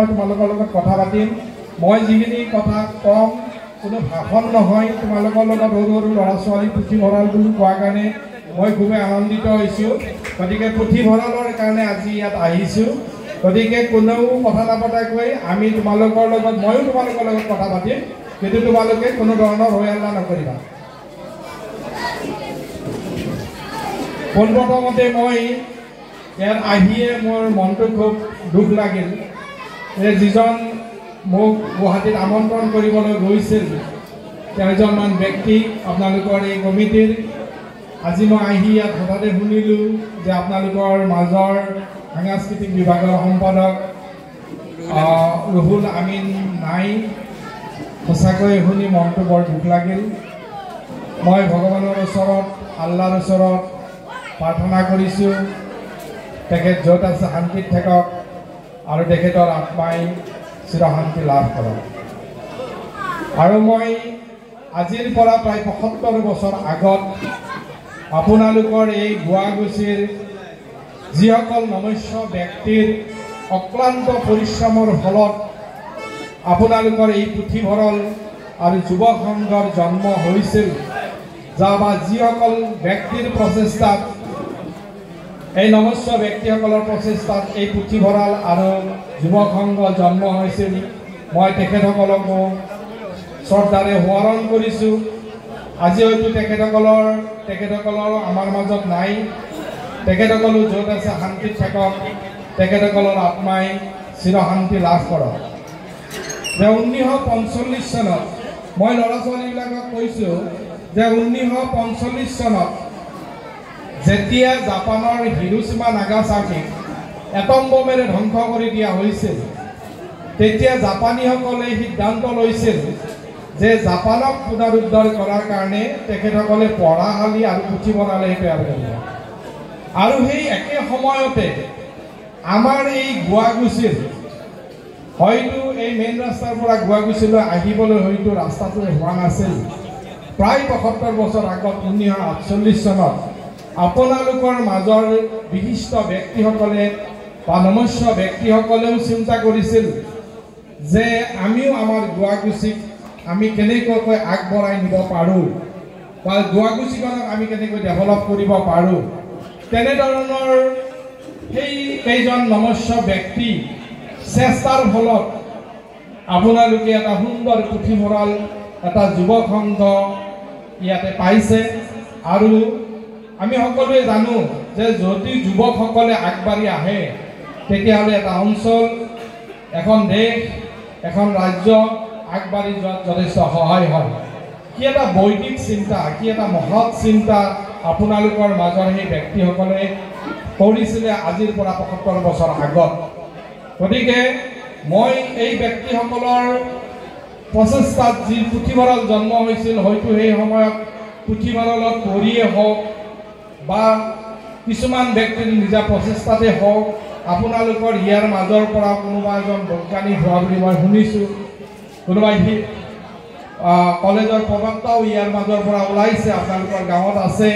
তোমালোকৰ লগত কথা পাতিম মই যিখিনি কথা কম কোনো ভাষণ নহয় তোমালোকৰ লগত সৰু সৰু ল'ৰা ছোৱালী পুথিভঁৰাল বুলি কোৱাৰ কাৰণে মই খুবেই আনন্দিত হৈছোঁ গতিকে পুথিভঁৰালৰ কাৰণে আজি ইয়াত আহিছোঁ গতিকে কোনেও কথা নাপতাকৈ আমি তোমালোকৰ লগত ময়ো তোমালোকৰ লগত কথা পাতিম কিন্তু তোমালোকে কোনো ধৰণৰ হৈ হাল্লা নকৰিবা পোনপ্ৰথমতে মই ইয়াত আহিয়ে মোৰ মনটো খুব দুখ লাগিল যে যিজন মোক গুৱাহাটীত আমন্ত্ৰণ কৰিবলৈ গৈছিল তেওঁজনমান ব্যক্তি আপোনালোকৰ এই কমিটিৰ আজি মই আহি ইয়াত হঠাতে শুনিলোঁ যে আপোনালোকৰ মাজৰ সাংস্কৃতিক বিভাগৰ সম্পাদক ৰুহুল আমিন নাই সঁচাকৈ শুনি মনটো বৰ দুখ লাগিল মই ভগৱানৰ ওচৰত আল্লাহৰ ওচৰত প্ৰাৰ্থনা কৰিছোঁ তেখেত য'ত আছে শান্তিত থাকক আৰু তেখেতৰ আত্মাই চিৰশান্তি লাভ কৰক আৰু মই আজিৰ পৰা প্ৰায় ৭৫ বছৰ আগত আপোনালোকৰ এই গুৱাগুচিৰ যিসকল নমস্য ব্যক্তিৰ অক্লান্ত পৰিশ্ৰমৰ ফলত আপোনালোকৰ এই পুথিভঁৰাল আৰু যুৱ সংঘৰ জন্ম হৈছিল বা যিসকল ব্যক্তিৰ প্ৰচেষ্টাত এই নমস্য ব্যক্তিসকলৰ প্ৰচেষ্টাত এই পুথিভঁৰাল আৰু যুৱ সংঘ জন্ম হৈছিল মই তেখেতসকলক শ্ৰদ্ধাৰে সোঁৱৰণ কৰিছোঁ আজি হয়তো তেখেতসকলৰ আমাৰ মাজত নাই তেখেতসকলো য'ত আছে শান্তিত থাকক তেখেতসকলৰ আত্মাই চিৰশান্তি লাভ কৰক যে 1945 চনত মই ল'ৰা ছোৱালীবিলাকক কৈছোঁ যে 1945 চনত যেতিয়া জাপানৰ হিৰোশ্বিমা নাগাচাকিক এটম বোমেৰে ধ্বংস কৰি দিয়া হৈছিল তেতিয়া জাপানীসকলে সিদ্ধান্ত লৈছিল যে জাপানক পুনৰুদ্ধাৰ কৰাৰ কাৰণে তেখেতসকলে পঢ়াশালী আৰু পুথিভঁৰাল তৈয়াৰ কৰিব আৰু সেই একে সময়তে আমাৰ এই গুৱাগুচিৰ হয়তো এই মেইন ৰাস্তাৰ পৰা গুৱাগুচিলৈ আহিবলৈ হয়তো ৰাস্তাটো হোৱা নাছিল প্ৰায় ৭৫ বছৰ আগত 1948 চনত আপোনালোকৰ মাজৰ বিশিষ্ট ব্যক্তিসকলে বা নমস্য ব্যক্তিসকলেও চিন্তা কৰিছিল যে আমিও আমাৰ গুৱাগুচিক আমি কেনেকৈ আগবঢ়াই নিব পাৰোঁ বা গুৱাগুচিখনক আমি কেনেকৈ ডেভেলপ কৰিব পাৰোঁ তেনেধৰণৰ সেই কেইজন নমস্য ব্যক্তি চেষ্টাৰ ফলত আপোনালোকে এটা সুন্দৰ পুথিভঁৰাল এটা যুৱ সংঘ ইয়াতে পাইছে আৰু আমি সকলোৱে জানো যে যদি যুৱকসকলে আগবাঢ়ি আহে তেতিয়াহ'লে এটা অঞ্চল এখন দেশ এখন ৰাজ্য আগবাঢ়ি যোৱাত যথেষ্ট সহায় হয় কি এটা বৈদিক চিন্তা কি এটা মহৎ চিন্তা আপোনালোকৰ মাজৰ সেই ব্যক্তিসকলে কৰিছিলে আজিৰ পৰা ৭৫ বছৰ আগত গতিকে মই এই ব্যক্তিসকলৰ প্ৰচেষ্টাত যি পুথিভঁৰাল জন্ম হৈছিল হয়তো সেই সময়ত পুথিভঁৰালত পঢ়িয়ে হওক বা কিছুমান ব্যক্তিৰ নিজা প্ৰচেষ্টাতে হওক আপোনালোকৰ ইয়াৰ মাজৰ পৰা কোনোবা এজন বৈজ্ঞানিক হোৱা বুলি মই শুনিছোঁ কোনোবাই কলেজৰ প্ৰবক্তাও ইয়াৰ মাজৰ পৰা ওলাইছে আপোনালোকৰ গাঁৱত আছে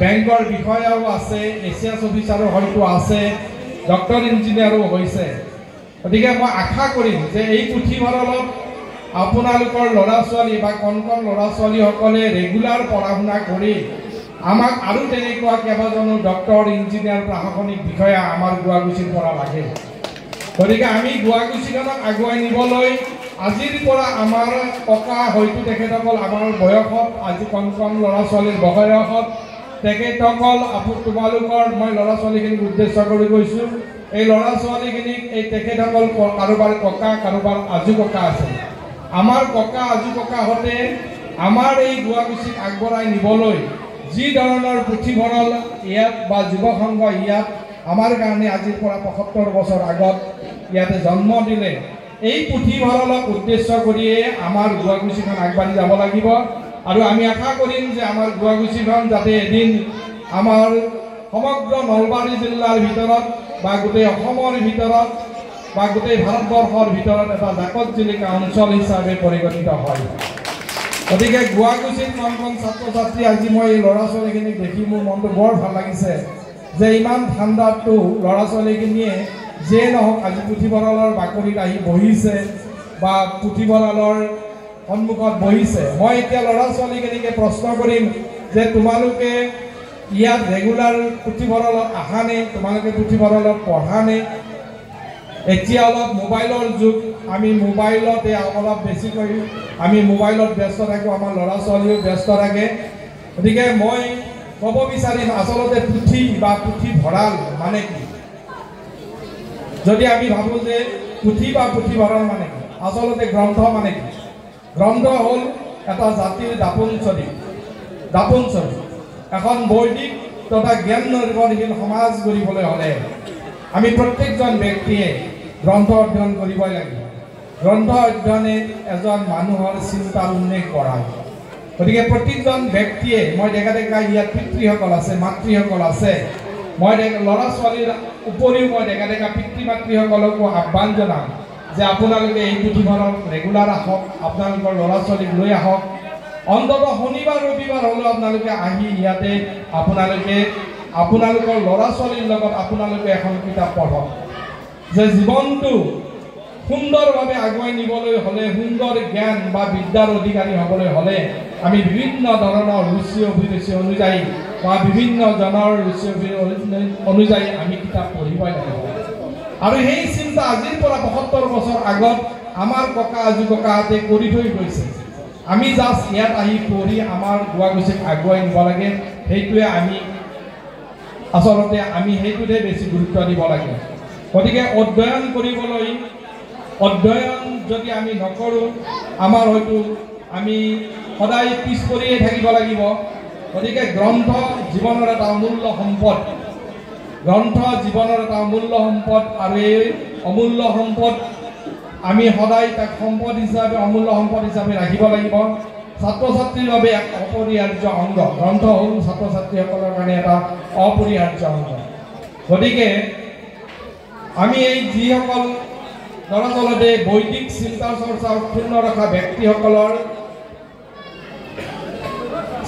বেংকৰ বিষয়াও আছে এছিয়াছ অফিচাৰো হয়তো আছে ডক্টৰ ইঞ্জিনিয়াৰো হৈছে গতিকে মই আশা কৰিম যে এই পুথিভঁৰালত আপোনালোকৰ ল'ৰা ছোৱালী বা কণ ল'ৰা ছোৱালীসকলে ৰেগুলাৰ পঢ়া শুনা কৰি আমাক আৰু তেনেকুৱা কেইবাজনো ডক্টৰ ইঞ্জিনিয়াৰ প্ৰশাসনিক বিষয়া আমাৰ গুৱাগুচিৰ পৰা লাগে গতিকে আমি গুৱাগুচিখনক আগুৱাই নিবলৈ আজিৰ পৰা আমাৰ ককা হয়তো তেখেতসকল আমাৰ বয়সত আজি কণ ল'ৰা ছোৱালীৰ বয়সত তেখেতসকল তোমালোকৰ মই ল'ৰা ছোৱালীখিনিক উদ্দেশ্য কৰি কৈছোঁ এই ল'ৰা ছোৱালীখিনিক এই তেখেতসকল কাৰোবাৰ ককা কাৰোবাৰ আজু ককা আছে আমাৰ ককা আজু ককাহঁতে আমাৰ এই গুৱাগুচিক আগবঢ়াই নিবলৈ যি ধৰণৰ পুথিভঁৰাল ইয়াত বা যুৱ সংঘ ইয়াত আমাৰ কাৰণে আজিৰ পৰা ৭৫ বছৰ আগত ইয়াতে জন্ম দিলে এই পুথিভঁৰালক উদ্দেশ্য কৰিয়ে আমাৰ গুৱাগুচিখন আগবাঢ়ি যাব লাগিব আৰু আমি আশা কৰিম যে আমাৰ গুৱাগুচিখন যাতে এদিন আমাৰ সমগ্ৰ নলবাৰী জিলাৰ ভিতৰত বা গোটেই অসমৰ ভিতৰত বা গোটেই ভাৰতবৰ্ষৰ ভিতৰত এটা জাকত জিলিকা অঞ্চল হিচাপে পৰিগণিত হয় গতিকে গুৱাগুচিৰ কণ ছাত্ৰ ছাত্ৰী আজি মই এই ল'ৰা ছোৱালীখিনিক দেখি মোৰ মনটো বৰ ভাল লাগিছে যে ইমান ঠাণ্ডাতো ল'ৰা ছোৱালীখিনিয়ে যে নহওক আজি পুথিভঁৰালৰ বাকৰিত আহি বহিছে বা পুথিভঁৰালৰ সন্মুখত বহিছে মই এতিয়া ল'ৰা ছোৱালীখিনিকে প্ৰশ্ন কৰিম যে তোমালোকে ইয়াত ৰেগুলাৰ পুথিভঁৰালত আহানে তোমালোকে পুথিভঁৰালত পঢ়ানে এতিয়া অলপ মোবাইলৰ যুগ আমি মোবাইলতে অলপ বেছিকৈ আমি মোবাইলত ব্যস্ত থাকোঁ আমাৰ ল'ৰা ছোৱালীও ব্যস্ত থাকে গতিকে মই ক'ব বিচাৰিম আচলতে পুথি বা পুথিভঁৰাল মানে কি যদি আমি ভাবোঁ যে পুথি বা পুথিভঁৰাল মানে কি আচলতে গ্ৰন্থ মানে কি গ্ৰন্থ হ'ল এটা জাতিৰ দাপোনস্বৰূপ এখন বৈদিক তথা জ্ঞান নিৰ্ভৰশীল সমাজ গঢ়িবলৈ হ'লে আমি প্ৰত্যেকজন ব্যক্তিয়ে গ্ৰন্থ অধ্যয়ন কৰিবই লাগিব গ্ৰন্থ অধ্যয়নে এজন মানুহৰ চিন্তাৰ উন্মেষ কৰায় গতিকে প্ৰত্যেকজন ব্যক্তিয়ে মই দেখা ইয়াত পিতৃসকল আছে মাতৃসকল আছে মই ল'ৰা ছোৱালীৰ উপৰিও মই দেখা পিতৃ মাতৃসকলকো আহ্বান জনাম যে আপোনালোকে এই পুথিভঁৰাল ৰেগুলাৰ আহক আপোনালোকৰ ল'ৰা ছোৱালীক লৈ আহক অন্ততঃ শনিবাৰ ৰবিবাৰ হ'লেও আপোনালোকে আহি ইয়াতে আপোনালোকৰ ল'ৰা ছোৱালীৰ লগত আপোনালোকে এখন কিতাপ পঢ়ক যে জীৱনটো সুন্দৰভাৱে আগুৱাই নিবলৈ হ'লে সুন্দৰ জ্ঞান বা বিদ্যাৰ অধিকাৰী হ'বলৈ হ'লে আমি বিভিন্ন ধৰণৰ ৰুচি অভিৰুচি অনুযায়ী বা বিভিন্ন জনৰ ৰুচি অনুযায়ী আমি কিতাপ পঢ়িবই লাগিব আৰু সেই চিন্তা আজিৰ পৰা ৭৫ বছৰ আগত আমাৰ ককা আজু ককাহঁতে কৰি থৈ গৈছে আমি জাষ্ট ইয়াত আহি পঢ়ি আমাৰ গুৱাগুচিক আগুৱাই নিব লাগে সেইটোৱে আমি আচলতে আমি সেইটোতে বেছি গুৰুত্ব দিব লাগে গতিকে অধ্যয়ন কৰিবলৈ অধ্যয়ন যদি আমি নকৰোঁ আমাৰ হয়তো আমি সদায় পিছ পৰিয়ে থাকিব লাগিব গতিকে গ্ৰন্থ জীৱনৰ এটা অমূল্য সম্পদ আৰু এই অমূল্য সম্পদ আমি সদায় তাক সম্পদ হিচাপে অমূল্য সম্পদ হিচাপে ৰাখিব লাগিব ছাত্ৰ ছাত্ৰীৰ বাবে এক অপৰিহাৰ্য অংগ গ্ৰন্থ হ'ল ছাত্ৰ ছাত্ৰীসকলৰ কাৰণে এটা অপৰিহাৰ্য অংগ গতিকে আমি এই যিসকল দৰাচলতে বৈদিক চিন্তা চৰ্চা অক্ষুণ্ণ ৰখা ব্যক্তিসকলৰ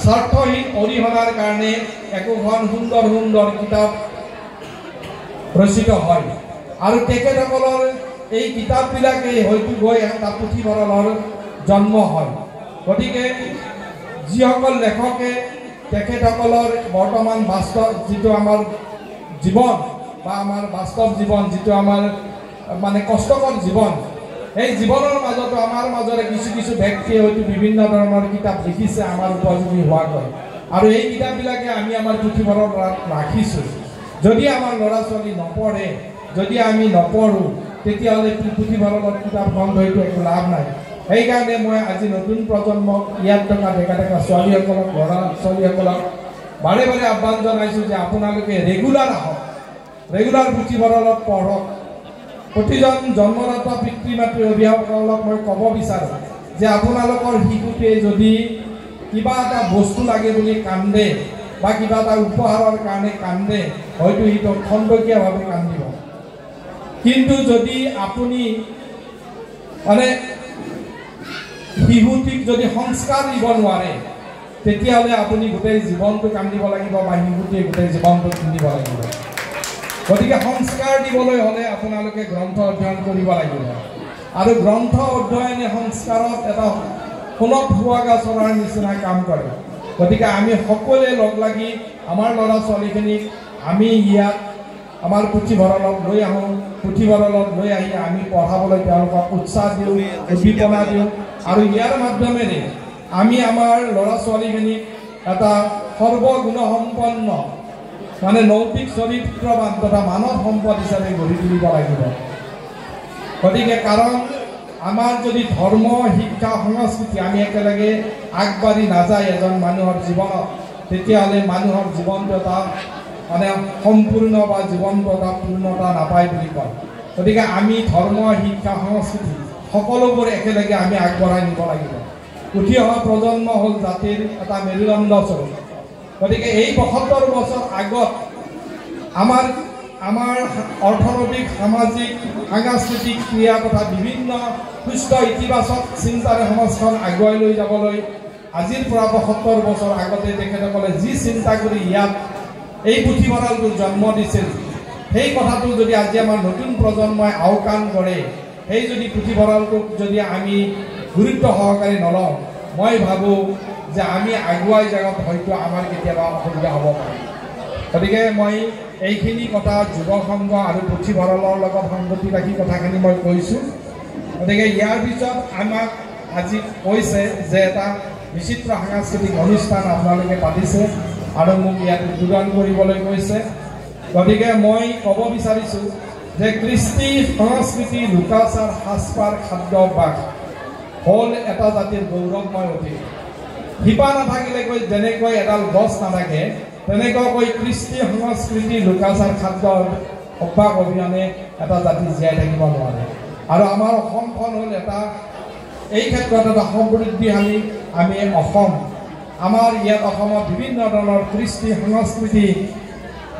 স্বাৰ্থহীন অৰিহণাৰ কাৰণে একোখন সুন্দৰ সুন্দৰ কিতাপ ৰচিত হয় আৰু তেখেতসকলৰ এই কিতাপবিলাকে হয়তো গৈ এটা পুথিভঁৰালৰ জন্ম হয় গতিকে যিসকল লেখকে তেখেতসকলৰ বৰ্তমান বাস্তৱ যিটো আমাৰ জীৱন বা আমাৰ বাস্তৱ জীৱন যিটো আমাৰ মানে কষ্টকৰ জীৱন এই জীৱনৰ মাজতো আমাৰ মাজৰে কিছু ব্যক্তিয়ে হয়তো বিভিন্ন ধৰণৰ কিতাপ লিখিছে আমাৰ উপযোগী হোৱাকৈ আৰু এই কিতাপবিলাকে আমি আমাৰ পুথিভঁৰালত ৰাখিছোঁ যদি আমাৰ ল'ৰা ছোৱালী নপঢ়ে যদি আমি নপঢ়োঁ তেতিয়াহ'লে পুথিভঁৰালত কিতাপখন হয়তো একো লাভ নাই সেইকাৰণে মই আজি নতুন প্ৰজন্মক ইয়াত থকা ডেকা ছোৱালীসকলক ল'ৰা ছোৱালীসকলক বাৰে বাৰে আহ্বান জনাইছোঁ যে আপোনালোকে ৰেগুলাৰ আহক ৰেগুলাৰ পুথিভঁৰালত পঢ়ক প্ৰতিজন জন্মদাতা পিতৃ মাতৃ অভিভাৱকসকলক মই ক'ব বিচাৰোঁ যে আপোনালোকৰ শিশুটোৱে যদি কিবা এটা বস্তু লাগে বুলি কান্দে বা কিবা এটা উপহাৰৰ কাৰণে কান্দে হয়তো সিটো খন্তকীয়াভাৱে কান্দিব কিন্তু যদি আপুনি মানে শিশুটিক যদি সংস্কাৰ দিব নোৱাৰে তেতিয়াহ'লে আপুনি গোটেই জীৱনটো কান্দিব লাগিব বা শিশুটিয়ে গোটেই জীৱনটো কান্দিব লাগিব গতিকে সংস্কাৰ দিবলৈ হ'লে আপোনালোকে গ্ৰন্থ অধ্যয়ন কৰিব লাগিব আৰু গ্ৰন্থ অধ্যয়নে সংস্কাৰত এটা সোণত সুৱাগা চৰাৰ নিচিনা কাম কৰে গতিকে আমি সকলোৱে লগ লাগি আমাৰ ল'ৰা ছোৱালীখিনিক আমি ইয়াত আমাৰ পুথিভঁৰালত লৈ আহোঁ পুথিভঁৰালত লৈ আহি আমি পঢ়াবলৈ তেওঁলোকক উৎসাহ দিওঁ উদ্দীপনা দিওঁ আৰু ইয়াৰ মাধ্যমেৰে আমি আমাৰ ল'ৰা ছোৱালীখিনিক এটা সৰ্বগুণসম্পন্ন মানে নৈতিক চৰিত্ৰবান তথা মানৱ সম্পদ হিচাপে গঢ়ি তুলিব লাগিব গতিকে কাৰণ আমাৰ যদি ধৰ্ম শিক্ষা সংস্কৃতি আমি একেলগে আগবাঢ়ি নাযায় এজন মানুহৰ জীৱনত তেতিয়াহ'লে মানুহৰ জীৱনটো এটা মানে সম্পূৰ্ণ বা জীৱনটো এটা পূৰ্ণতা নাপায় বুলি কয় গতিকে আমি ধৰ্ম শিক্ষা সংস্কৃতি সকলোবোৰ একেলগে আমি আগবঢ়াই নিব লাগিব উঠি অহা প্ৰজন্ম হ'ল জাতিৰ এটা মেৰুদণ্ড স্বৰূপ গতিকে এই ৭৫ বছৰ আগত আমাৰ অৰ্থনৈতিক সামাজিক সাংস্কৃতিক ক্ৰিয়া তথা বিভিন্ন সুস্থ ইতিবাচক চিন্তাৰে সমাজখন আগুৱাই লৈ যাবলৈ আজিৰ পৰা ৭৫ বছৰ আগতে তেখেতসকলে যি চিন্তা কৰি ইয়াত এই পুথিভঁৰালটো জন্ম দিছিল সেই কথাটো যদি আজি আমাৰ নতুন প্ৰজন্মই আওকাণ কৰে, সেই যদি পুথিভঁৰালটোক যদি আমি গুৰুত্ব সহকাৰে নলওঁ, মই ভাবোঁ যে আমি আগুৱাই যাওঁত হয়তো আমাৰ কেতিয়াবা অসুবিধা হ'ব পাৰে। গতিকে মই এইখিনি কথা যুৱ সংঘ আৰু পুথিভঁৰালৰ লগত সংগতি ৰাখি কথাখিনি মই কৈছোঁ। গতিকে ইয়াৰ পিছত আমাক আজি কৈছে যে এটা বিচিত্ৰ সাংস্কৃতিক অনুষ্ঠান আপোনালোকে পাতিছে আৰু মোক ইয়াত উদ্বোধন কৰিবলৈ কৈছে। গতিকে মই ক'ব বিচাৰিছোঁ যে কৃষ্টি সংস্কৃতি লোকাচাৰ সাজপাৰ খাদ্যাভ্যাস হ'ল এটা জাতিৰ গৌৰৱময় অতীত। শিপা নাথাকিলেকৈ যেনেকৈ এডাল গছ নাথাকে, তেনেকুৱাকৈ কৃষ্টি সংস্কৃতি লোকাচাৰ খাদ্য অভ্যাস অবিহনে এটা জাতি জীয়াই থাকিব নোৱাৰে। আৰু আমাৰ অসমখন হ'ল এটা এই ক্ষেত্ৰত এটা সমৃদ্ধিশালী আমি অসম। আমাৰ ইয়াত অসমত বিভিন্ন ধৰণৰ কৃষ্টি সংস্কৃতি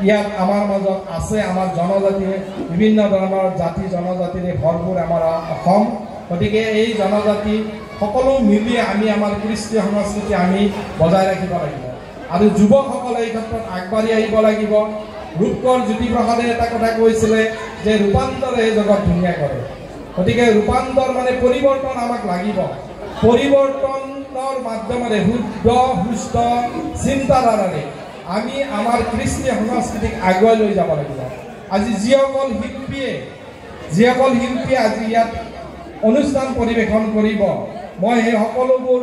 ইয়াত আমাৰ মাজত আছে। আমাৰ জনজাতিয়ে বিভিন্ন ধৰণৰ জাতি জনজাতিৰে ভৰপূৰ আমাৰ অসম। গতিকে এই জনজাতি সকলো মিলি আমি আমাৰ কৃষ্টি সংস্কৃতি আমি বজাই ৰাখিব লাগিব আৰু যুৱকসকলে এই ক্ষেত্ৰত আগবাঢ়ি আহিব লাগিব। ৰূপকৰ জ্যোতিপ্ৰসাদে এটা কথা কৈছিলে যে ৰূপান্তৰে জগত ধুনীয়া কৰে। গতিকে ৰূপান্তৰ মানে পৰিৱৰ্তন আমাক লাগিব। পৰিৱৰ্তনৰ মাধ্যমেৰে শুদ্ধ সুস্থ চিন্তাধাৰাৰে আমি আমাৰ কৃষ্টি সংস্কৃতিক আগুৱাই লৈ যাব লাগিব। আজি যিসকল শিল্পীয়ে আজি ইয়াত অনুষ্ঠান পৰিৱেশন কৰিব, মই সেই সকলোবোৰ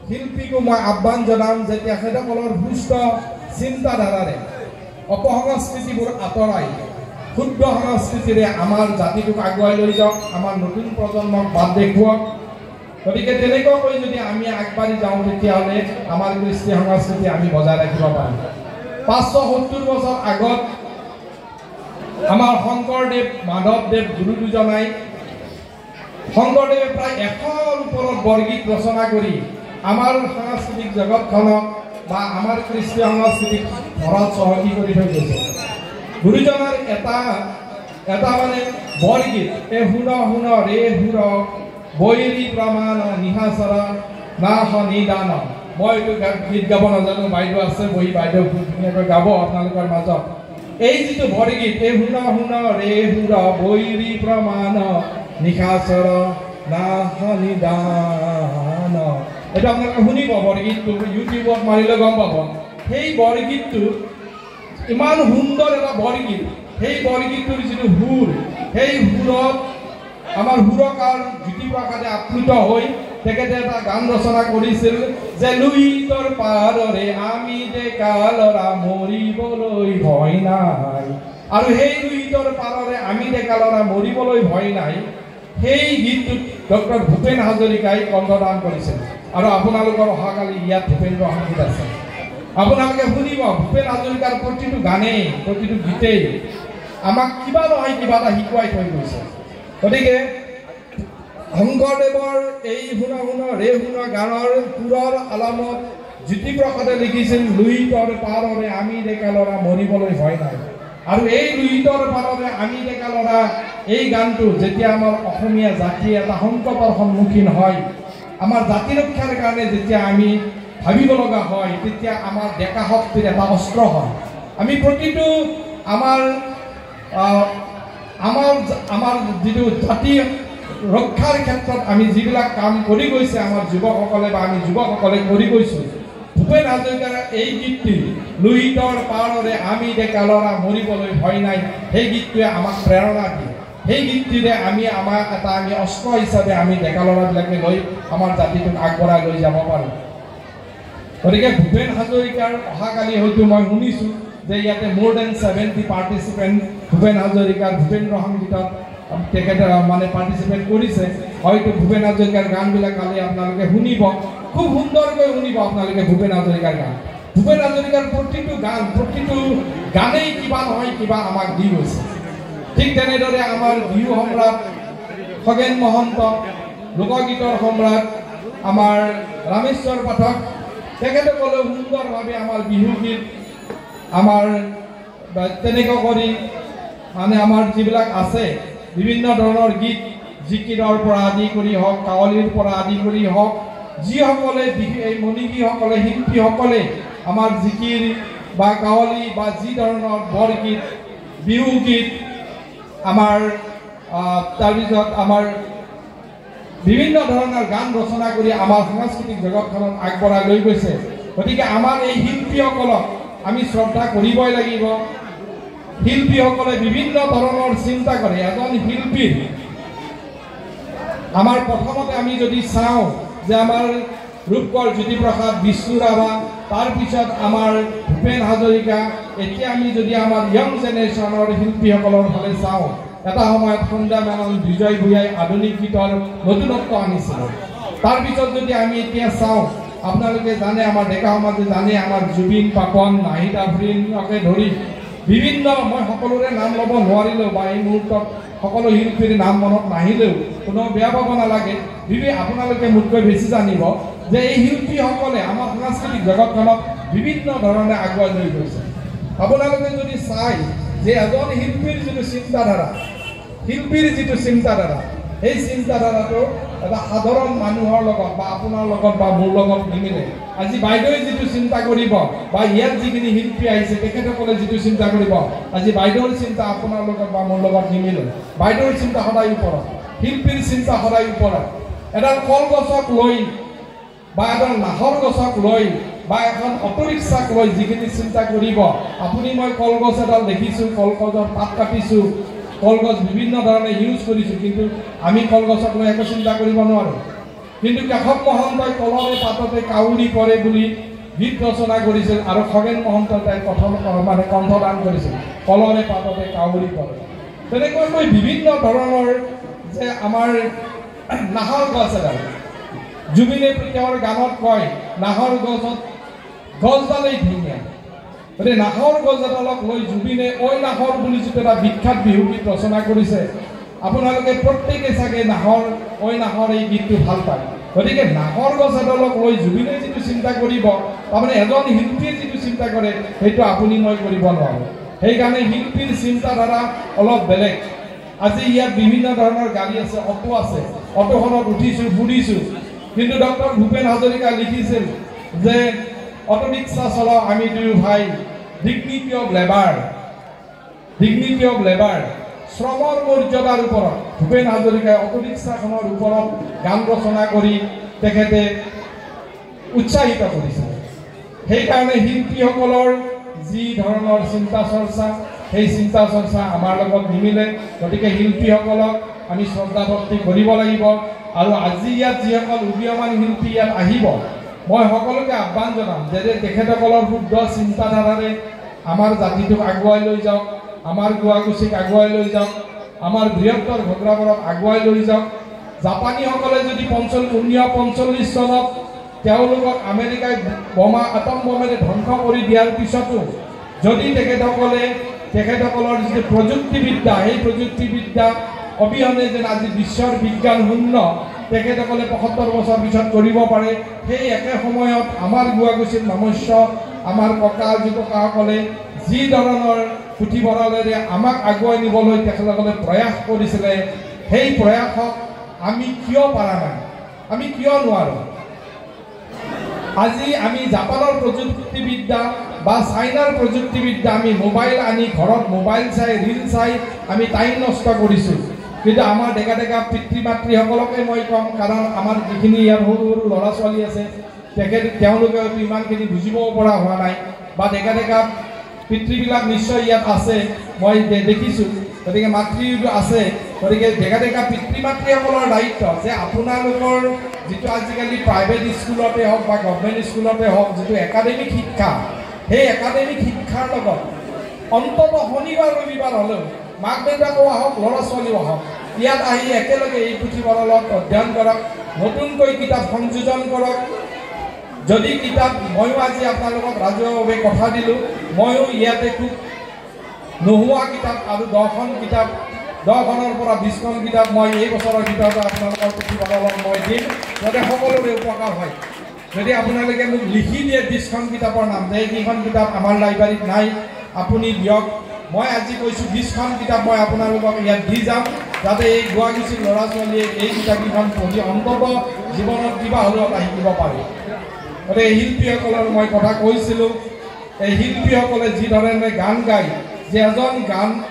শিল্পীকো মই আহ্বান জনাম যে তেখেতসকলৰ সুস্থ চিন্তাধাৰাৰে অপসংস্কৃতিবোৰ আঁতৰাই শুদ্ধ সংস্কৃতিৰে আমাৰ জাতিটোক আগুৱাই লৈ যাওক, আমাৰ নতুন প্ৰজন্মক বাট দেখুৱাওক। গতিকে তেনেকুৱাকৈ যদি আমি আগবাঢ়ি যাওঁ, তেতিয়াহ'লে আমাৰ কৃষ্টি সংস্কৃতি আমি বজাই ৰাখিব পাৰিম। 570 বছৰ আগত আমাৰ শংকৰদেৱ মাধৱদেৱ গুৰু দুজনাই শংকৰদেৱে প্ৰায় 100ৰ ওপৰত বৰগীত ৰচনা কৰি আমাৰ সাংস্কৃতিক জগতখনক বা আমাৰ কৃষ্টি সংস্কৃতিক ভৰত চহকী কৰি থৈ গৈছে। গুৰুজনাৰ এটা মানে বৰগীত, এ শুন শুন ৰে সুৰ বৈৰী প্ৰমাণ নিশাচৰ নাশ নিদান। মই এইটো গীত গাব নাজানো, বাইদেউ আছে বহি, বাইদেউ ধুনীয়াকৈ গাব আপোনালোকৰ মাজত। এই যিটো বৰগীত, এ শুন শুন ৰে সুৰ বৈৰী প্ৰমাণ নিশাচৰ নাশ নিদান, এইটো আপোনালোকে শুনিব। বৰগীতটো ইউটিউবত মাৰিলে গম পাব। সেই বৰগীতটো ইমান সুন্দৰ এটা বৰগীত। সেই বৰগীতটোৰ যিটো সুৰ, সেই সুৰত আমাৰ সুৰকাৰ জ্যোতিপ্ৰসাদে আপ্লুত হৈ তেখেতে এটা গান ৰচনা কৰিছিল যে লুইতৰ পাৰৰে আমি ডেকা ল'ৰা মৰিবলৈ ভয় নাই। আৰু সেই লুইতৰ পাৰৰে আমি ডেকা ল'ৰা মৰিবলৈ ভয় নাই, সেই গীতটোত ডক্টৰ ভূপেন হাজৰিকাই কণ্ঠদান কৰিছিল। আৰু আপোনালোকৰ অহাকালি ইয়াত ভূপেন্দ্ৰ সংগীত আছে, আপোনালোকে শুনিব। ভূপেন হাজৰিকাৰ প্ৰতিটো গানেই প্ৰতিটো গীতেই আমাক কিবা নহয় কিবা এটা শিকুৱাই থৈ গৈছে। গতিকে শংকৰদেৱৰ এই শুন শুন ৰে শুন গানৰ সুৰৰ আলামত জ্যোতিপ্ৰসাদে লিখিছিল লুইতৰ পাৰৰে আমি ডেকা ল'ৰা মৰিবলৈ ভয় নাই। আৰু এই লুইতৰ পাৰৰে আমি ডেকা ল'ৰা এই গানটো যেতিয়া আমাৰ অসমীয়া জাতি এটা সংকটৰ সন্মুখীন হয়, আমাৰ জাতি ৰক্ষাৰ কাৰণে যেতিয়া আমি ভাবিব লগা হয়, তেতিয়া আমাৰ ডেকা শক্তিৰ এটা অস্ত্ৰ হয়। আমি প্ৰতিটো আমাৰ যিটো জাতি ৰক্ষাৰ ক্ষেত্ৰত আমি যিবিলাক কাম কৰি গৈছে আমাৰ যুৱকসকলে বা আমি যুৱকসকলে কৰি গৈছোঁ, ভূপেন হাজৰিকাৰ এই গীতটি লুইতৰ পাৰৰে আমি ডেকা ল'ৰা মৰিবলৈ ভয় নাই, সেই গীতটোৱে আমাক প্ৰেৰণা দিয়ে। সেই গীতটিৰে আমি অস্ত্ৰ হিচাপে আমি ডেকা ল'ৰাবিলাকে লৈ আমাৰ জাতিটোক আগবঢ়াই লৈ যাব পাৰোঁ। গতিকে ভূপেন হাজৰিকাৰ অহাকালি হয়তো মই শুনিছোঁ যে ইয়াতে more than 70 পাৰ্টিচিপেণ্ট ভূপেন হাজৰিকাৰ ভূপেন্দ্ৰ সংগীতত তেখেতে মানে পাৰ্টিচিপেট কৰিছে। হয়তো ভূপেন হাজৰিকাৰ গানবিলাক কালি আপোনালোকে শুনিব, খুব সুন্দৰকৈ শুনিব আপোনালোকে ভূপেন হাজৰিকাৰ গান। ভূপেন হাজৰিকাৰ প্ৰতিটো গানেই কিবা নহয় কিবা আমাক দি গৈছে। ঠিক তেনেদৰে আমাৰ বিহু সম্ৰাট খগেন মহন্ত, লোকগীতৰ সম্ৰাট আমাৰ ৰামেশ্বৰ পাঠক, তেখেতসকলেও সুন্দৰভাৱে আমাৰ বিহুগীত আমাৰ তেনেকুৱা কৰি মানে আমাৰ যিবিলাক আছে বিভিন্ন ধৰণৰ গীত, জিকিৰৰ পৰা আদি কৰি হওক, কাৱলীৰ পৰা আদি কৰি হওক, যিসকলে এই মণিষীসকলে শিল্পীসকলে আমাৰ জিকিৰ বা কাৱলী বা যি ধৰণৰ বৰগীত বিহু গীত আমাৰ তাৰপিছত আমাৰ বিভিন্ন ধৰণৰ গান ৰচনা কৰি আমাৰ সাংস্কৃতিক জগতখনত আগবঢ়াই লৈ গৈছে। গতিকে আমাৰ এই শিল্পীসকলক আমি শ্ৰদ্ধা কৰিবই লাগিব। শিল্পীসকলে বিভিন্ন ধৰণৰ চিন্তা কৰে। এজন শিল্পীৰ আমাৰ প্ৰথমতে আমি যদি চাওঁ যে আমাৰ ৰূপকৰ জ্যোতিপ্ৰসাদ, বিষ্ণু ৰাভা, তাৰপিছত আমাৰ ভূপেন হাজৰিকা, এতিয়া আমি যদি আমাৰ য়ং জেনেৰেশ্যনৰ শিল্পীসকলৰ ফালে চাওঁ, এটা সময়ত সন্ধ্যা মেনন, বিজয় ভূঞাই আধুনিক গীতৰ নতুনত্ব আনিছিল। তাৰপিছত যদি আমি এতিয়া চাওঁ, আপোনালোকে জানে, আমাৰ ডেকা সমাজে জানে, আমাৰ জুবিন, পাপন, নাহিদ আফ্ৰিনকে ধৰি বিভিন্ন, মই সকলোৰে নাম ল'ব নোৱাৰিলেও বা এই মুহূৰ্তত সকলো শিল্পীৰ নাম মনত নাহিলেও কোনো বেয়া পাব নালাগে। আপোনালোকে মোতকৈ বেছি জানিব যে এই শিল্পীসকলে আমাৰ সাংস্কৃতিক জগতখনক বিভিন্ন ধৰণে আগুৱাই লৈ গৈছে। আপোনালোকে যদি চাই যে এজন শিল্পীৰ যিটো চিন্তাধাৰা, সেই চিন্তাধাৰাটো এটা সাধাৰণ মানুহৰ লগত বা আপোনাৰ লগত বা মোৰ লগত নিমিলে। আজি বাইদেৱে যিটো চিন্তা কৰিব বা ইয়াত যিখিনি শিল্পী আহিছে তেখেতসকলে যিটো চিন্তা কৰিব, আজি বাইদেউৰ চিন্তা আপোনাৰ লগত বা মোৰ লগত নিমিলে। বাইদেউৰ চিন্তা সদায় ওপৰত, শিল্পীৰ চিন্তা সদায় ওপৰত। এডাল কলগছক লৈ বা এডাল নাহৰ গছক লৈ বা এখন অটোৰিক্সাক লৈ যিখিনি চিন্তা কৰিব, আপুনি মই কলগছ এডাল দেখিছোঁ, কলগছৰ পাত কাটিছোঁ, কলগছ বিভিন্ন ধৰণে ইউজ কৰিছোঁ, কিন্তু আমি কলগছক লৈ একো চিন্তা কৰিব নোৱাৰোঁ। কিন্তু কেশৱ মহন্তই কলৰে পাততে কাউৰী পৰে বুলি গীত ৰচনা কৰিছিল আৰু খগেন মহন্তই তাইৰ প্ৰথম কণ্ঠদান কৰিছিল, কলৰে পাততে কাউৰী পৰে। তেনেকৈ বিভিন্ন ধৰণৰ যে আমাৰ নাহৰ গছ এডাল, জুবিনে তেওঁৰ গানত কয় নাহৰ গছডালেই ধুনীয়া। গতিকে নাহৰ গছ এডালক লৈ জুবিনে ঐ নাহৰ বুলি যিটো এটা বিখ্যাত বিহু গীত ৰচনা কৰিছে, আপোনালোকে প্ৰত্যেকে চাগে ঐ নাহৰ এই গীতটো ভাল পায়। গতিকে নাহৰ গছ এডালক লৈ জুবিনে যিটো চিন্তা কৰিব, তাৰমানে এজন শিল্পীয়ে যিটো চিন্তা কৰে সেইটো আপুনি মই কৰিব নোৱাৰোঁ। সেইকাৰণে শিল্পীৰ চিন্তাধাৰা অলপ বেলেগ। আজি ইয়াত বিভিন্ন ধৰণৰ গাড়ী আছে, অটো আছে, অটোখনত উঠিছোঁ, ফুৰিছোঁ, কিন্তু ডক্টৰ ভূপেন হাজৰিকা লিখিছিল যে অটো ৰিক্সা চলাওঁ আমি দুয়ো ভাই, ডিগনিটি অফ লেবাৰ, শ্ৰমৰ মৰ্যাদাৰ ওপৰত ভূপেন হাজৰিকাই অটো ৰিক্সাখনৰ ওপৰত গান ৰচনা কৰি তেখেতে উৎসাহিত কৰিছিল। সেইকাৰণে শিল্পীসকলৰ যি ধৰণৰ চিন্তা চৰ্চা, সেই চিন্তা চৰ্চা আমাৰ লগত নিমিলে। গতিকে শিল্পীসকলক আমি শ্ৰদ্ধা ভক্তি কৰিব লাগিব। আৰু আজি ইয়াত যিসকল উদীয়মান শিল্পী ইয়াত আহিব, মই সকলোকে আহ্বান জনাম যে তেখেতসকলৰ শুদ্ধ চিন্তাধাৰাৰে আমাৰ জাতিটোক আগুৱাই লৈ যাওক, আমাৰ গোৱাগুচিক আগুৱাই লৈ যাওক, আমাৰ বৃহত্তৰ ঘগ্ৰাপাৰাক আগুৱাই লৈ যাওক। জাপানীসকলে যদি 1945 চনত তেওঁলোকক আমেৰিকাই আটম বোমেৰে ধ্বংস কৰি দিয়াৰ পিছতো যদি তেখেতসকলৰ যিটো প্ৰযুক্তিবিদ্যা, সেই প্ৰযুক্তিবিদ্যা অবিহনে যেন আজি বিশ্বৰ বিজ্ঞান শূন্য তেখেতসকলে 75 বছৰ পিছত কৰিব পাৰে, সেই একে সময়ত আমাৰ গোৱাগুচিৰ মনুষ্য, আমাৰ ককাসকলে যি ধৰণৰ পুথিভঁৰালেৰে আমাক আগুৱাই নিবলৈ তেখেতসকলে প্ৰয়াস কৰিছিলে, সেই প্ৰয়াসক আমি কিয় পৰা নাই, আমি কিয় নোৱাৰোঁ? আজি আমি জাপানৰ প্ৰযুক্তিবিদ্যা বা চাইনাৰ প্ৰযুক্তিবিদ্যা, আমি মোবাইল আনি ঘৰত মোবাইল চাই, ৰীল চাই আমি টাইম নষ্ট কৰিছোঁ। কিন্তু আমাৰ ডেকা পিতৃ মাতৃসকলকে মই ক'ম, কাৰণ আমাৰ যিখিনি ইয়াত সৰু সৰু ল'ৰা ছোৱালী আছে তেওঁলোকে ইমানখিনি বুজিব পৰা হোৱা নাই, বা ডেকা পিতৃবিলাক নিশ্চয় ইয়াত আছে, মই দেখিছোঁ। গতিকে মাতৃ আছে। গতিকে ডেকা পিতৃ মাতৃসকলৰ দায়িত্ব যে আপোনালোকৰ যিটো আজিকালি প্ৰাইভেট স্কুলতে হওক বা গভৰ্ণমেণ্ট স্কুলতে হওক যিটো একাডেমিক শিক্ষা, সেই একাডেমিক শিক্ষাৰ লগত অন্ততঃ শনিবাৰ ৰবিবাৰ হ'লেও মাক দেউতাকো আহক, ল'ৰা ছোৱালীও আহক, ইয়াত আহি একেলগে এই পুথিভঁৰালত অধ্যয়ন কৰক, নতুনকৈ কিতাপ সংযোজন কৰক। যদি কিতাপ, ময়ো আজি আপোনালোকক ৰাজহুৱাভাৱে কথা দিলোঁ, ময়ো ইয়াতে খুব নোহোৱা কিতাপ আৰু 10খন কিতাপ, 10খনৰ পৰা 20খন কিতাপ মই এই বছৰৰ ভিতৰতে আপোনালোকৰ পুথিভঁৰালত মই দিম, যাতে সকলোৰে উপকাৰ হয়। যদি আপোনালোকে মোক লিখি দিয়ে 20খন কিতাপৰ নাম, যে এইকেইখন কিতাপ আমাৰ লাইব্ৰেৰীত নাই, আপুনি দিয়ক, মই আজি কৈছোঁ 20খন কিতাপ মই আপোনালোকক ইয়াত দি যাম, যাতে এই গোৱাগুচিৰ ল'ৰা ছোৱালীয়ে এই কিতাপকেইখন পঢ়ি অন্ততঃ জীৱনত কিবা হ'লেও এটা শিকিব পাৰে। গতিকে শিল্পীসকলৰ মই কথা কৈছিলোঁ, এই শিল্পীসকলে যি ধৰণে গান গায়, যে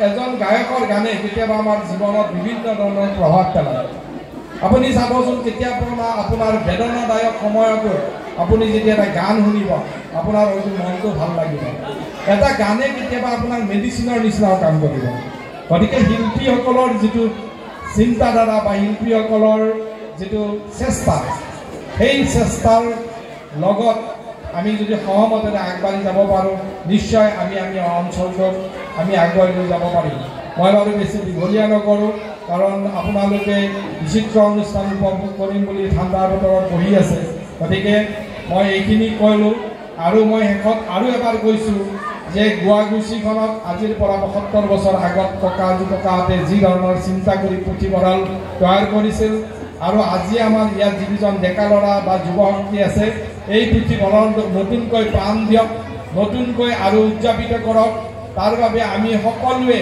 এজন গায়কৰ গানে কেতিয়াবা আমাৰ জীৱনত বিভিন্ন ধৰণৰ প্ৰভাৱ পেলায়। আপুনি চাবচোন কেতিয়াবা আপোনাৰ বেদনাদায়ক সময়তো আপুনি যেতিয়া এটা গান শুনিব আপোনাৰ হয়তো মনটো ভাল লাগিব। এটা গানে কেতিয়াবা আপোনাৰ মেডিচিনৰ নিচিনাও কাম কৰিব। গতিকে শিল্পীসকলৰ যিটো চিন্তাধাৰা বা শিল্পীসকলৰ যিটো চেষ্টা, সেই চেষ্টাৰ লগত আমি যদি সহমতেৰে আগবাঢ়ি যাব পাৰোঁ নিশ্চয় আমি অঞ্চলটোক আমি আগুৱাই লৈ যাব পাৰিম। মই বাৰু বেছি দীঘলীয়া নকৰোঁ, কাৰণ আপোনালোকে বিচিত্ৰ অনুষ্ঠান উপভোগ কৰিম বুলি ঠাণ্ডাৰ বতৰত বহি আছে। গতিকে মই এইখিনি কৈলোঁ আৰু মই শেষত আৰু এবাৰ কৈছোঁ যে গুৱাগুচিখনত আজিৰ পৰা ৭৫ বছৰ আগত ককাহঁতে যি ধৰণৰ চিন্তা কৰি পুথিভঁৰাল তৈয়াৰ কৰিছিল আৰু আজি আমাৰ ইয়াত যিজন ডেকা ল'ৰা বা যুৱ শক্তি আছে এই পুথিভঁৰালটোক নতুনকৈ প্ৰাণ দিয়ক, নতুনকৈ আৰু উদযাপিত কৰক। তাৰ বাবে আমি সকলোৱে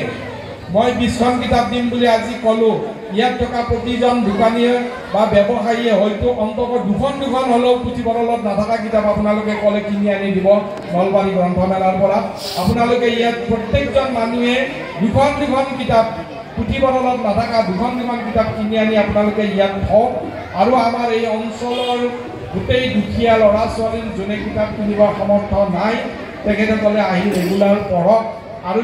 মই ২০খন কিতাপ দিম বুলি আজি ক'লোঁ। ইয়াত থকা প্ৰতিজন দোকানীয়ে বা ব্যৱসায়ীয়ে হয়তো অন্তত দুখন হ'লেও পুথিভঁৰালত নাথাকা কিতাপ আপোনালোকে ক'লে কিনি আনি দিব নলবাৰী গ্ৰন্থমেলাৰ পৰা। আপোনালোকে ইয়াত প্ৰত্যেকজন মানুহে দুখন কিতাপ পুথিভঁৰালত নাথাকা দুখন কিতাপ কিনি আনি আপোনালোকে ইয়াত থওক। আৰু আমাৰ এই অঞ্চলৰ গোটেই দুখীয়া ল'ৰা ছোৱালীৰ যোনে কিতাপ কিনিবৰ সামৰ্থ নাই তেখেতসকলে আহি ৰেগুলাৰ পঢ়ক আৰু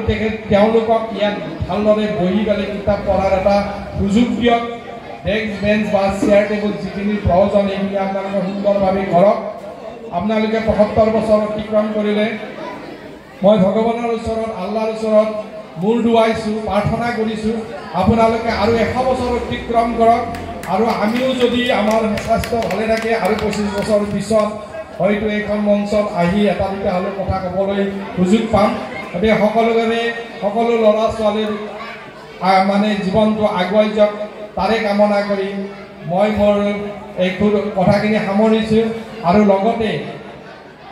তেওঁলোকক ইয়াত ভালদৰে বহি পেলাই কিতাপ পঢ়াৰ এটা সুযোগ দিয়ক। ডেস্ক বেঞ্চ বা চেয়াৰ টেবুল যিখিনি প্ৰয়োজন এইখিনি আপোনালোকে সুন্দৰভাৱে কৰক। আপোনালোকে ৭৫ বছৰ অতিক্ৰম কৰিলে মই ভগৱানৰ ওচৰত আল্লাহৰ ওচৰত মূৰ দুৱাইছোঁ, প্ৰাৰ্থনা কৰিছোঁ আপোনালোকে আৰু ১০০ বছৰ অতিক্ৰম কৰক। আৰু আমিও যদি আমাৰ স্বাস্থ্য ভালে থাকে আৰু ২৫ বছৰ পিছত হয়তো এইখন মঞ্চত আহি এটা দুটা হ'লেও কথা ক'বলৈ সুযোগ পাম। গতিকে সকলো ল'ৰা ছোৱালীৰ মানে জীৱনটো আগুৱাই যাওক তাৰে কামনা কৰি মই মোৰ এই কথাখিনি সামৰিছোঁ আৰু লগতে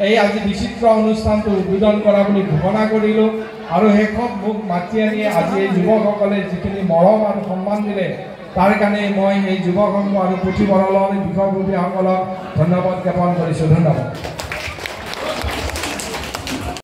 এই আজি বিচিত্ৰ অনুষ্ঠানটো উদ্বোধন কৰা বুলি ঘোষণা কৰিলোঁ। আৰু শেষত মোক মাতি আনি আজি এই যুৱকসকলে যিখিনি মৰম আৰু সন্মান দিলে তাৰ কাৰণে মই এই যুৱক সংঘ আৰু পুথিভঁৰালৰ বিষয়ববীয়াসকলক ধন্যবাদ জ্ঞাপন কৰিছোঁ। ধন্যবাদ।